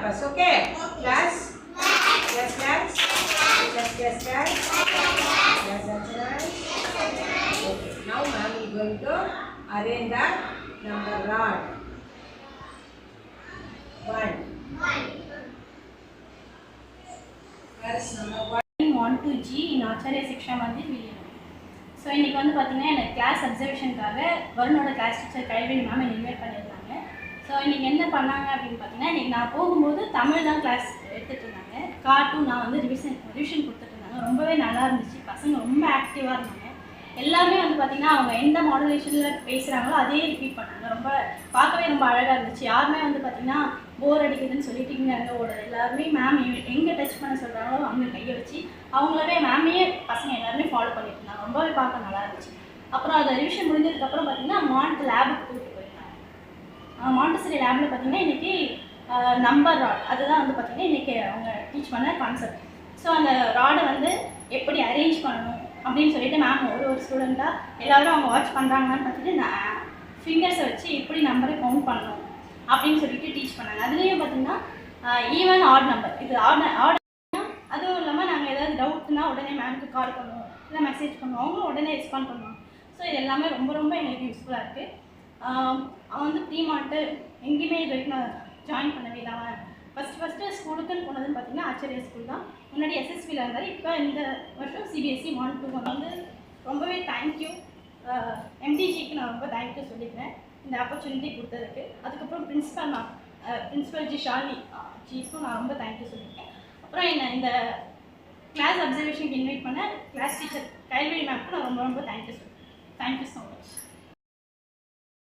purpose. Okay? Class? Yes, class? Yes, class? Yes, that's right. Okay. Now, ma'am is going to arrange the number rod. 1. Where is number 1? 1 to G in Acharya Shiksha Mandir, Vijayanagar. So இன்றைக்கி வந்து பார்த்திங்கன்னா எனக்கு class அப்சர்வேஷனுக்காக வருணோட class teacher கைவேணி ma'am என்னை invite பண்ணியிருந்தாங்க. So இன்றைக்கி என்ன பண்ணாங்க அப்படின்னு பார்த்தீங்கன்னா, இன்றைக்கி நான் போகும்போது தமிழ் தான் கிளாஸ் எடுத்துகிட்டு இருந்தாங்க. கார்ட்டூன் நான் வந்து ரிவிஷன் கொடுத்துட்டு இருந்தாங்க. ரொம்பவே நல்லா இருந்துச்சு. பசங்க ரொம்ப ஆக்டிவாக இருந்தாங்க. எல்லாமே வந்து பார்த்திங்கன்னா அவங்க எந்த மாடுலேஷனில் பேசுகிறாங்களோ அதே ரிப்பீட் பண்ணாங்க. ரொம்ப பார்க்கவே ரொம்ப அழகாக இருந்துச்சு. யாருமே வந்து பார்த்திங்கன்னா போர் அடிக்குதுன்னு சொல்லிட்டு இங்கே அங்கே ஓடுறது. எல்லாருமே மேம் எங்கே டச் பண்ண சொல்கிறாங்களோ அங்கே கையை வச்சு அவங்களவே மேமையே பசங்க எல்லாருமே ஃபாலோ பண்ணிட்டு இருந்தாங்க. ரொம்பவே பார்க்க நல்லா இருந்துச்சு. அப்புறம் அதை ரிவிஷன் முடிஞ்சதுக்கப்புறம் பார்த்திங்கன்னா மாண்ட் லேபுக்கு கூப்பிட்டு போயிருந்தாங்க. மாண்டசரி லேபில் பார்த்திங்கன்னா இன்றைக்கி நம்பர் ராட் அதுதான் வந்து பார்த்திங்கன்னா இன்றைக்கி அவங்க டீச் பண்ண கான்செப்ட். ஸோ அந்த ராடை வந்து எப்படி அரேஞ்ச் பண்ணணும் அப்படின்னு சொல்லிட்டு மேம் ஒரு ஸ்டூடெண்ட்டாக எல்லோரும் அவங்க வாட்ச் பண்ணுறாங்கன்னு பார்த்துட்டு நான் ஃபிங்கர்ஸை வச்சு எப்படி நம்பரை கவுண்ட் பண்ணணும் அப்படின்னு சொல்லிட்டு டீச் பண்ணாங்க. அதுலேயும் பார்த்திங்கன்னா ஈவன் ஆட் நம்பர் இது ஆட் அதுவும் இல்லாமல் நாங்கள் ஏதாவது டவுட்னா உடனே மேம்க்கு கால் பண்ணுவோம், இல்லை மெசேஜ் பண்ணுவோம், அவங்களும் உடனே ரெஸ்பாண்ட் பண்ணுவோம். ஸோ இது எல்லாமே ரொம்ப ரொம்ப எங்களுக்கு யூஸ்ஃபுல்லாக இருக்குது. அவன் வந்து ப்ரீமார்ட்டு எங்கேயுமே இது வரைக்கும் நான் ஜாயின் பண்ணவே இல்லை. அவன் ஃபஸ்ட்டு ஸ்கூலுக்குன்னு போனதுன்னு பார்த்தீங்கன்னா ஆச்சரிய ஸ்கூல் தான். முன்னாடி எஸ்எஸ்பியில் இருந்தார். இப்போ இந்த வருஷம் சிபிஎஸ்சி 1 to 1 வந்து ரொம்பவே தேங்க்யூ எம்டிஜிக்கு நான் ரொம்ப தேங்க்யூ சொல்லிக்கிறேன் இந்த ஆப்பர்ச்சுனிட்டி கொடுத்ததுக்கு. அதுக்கப்புறம் பிரின்ஸிபல் ஜி ஷாலினி ஜிக்கும் நான் ரொம்ப தேங்க்யூ சொல்லியிருக்கேன். அப்புறம் என்ன இந்த கிளாஸ் அப்சர்வேஷனுக்கு இன்வைட் பண்ண கிளாஸ் டீச்சர் கைவேணி மேம்க்கு நான் ரொம்ப ரொம்ப தேங்க்யூ சொல்லியிருக்கேன். Thank you so much.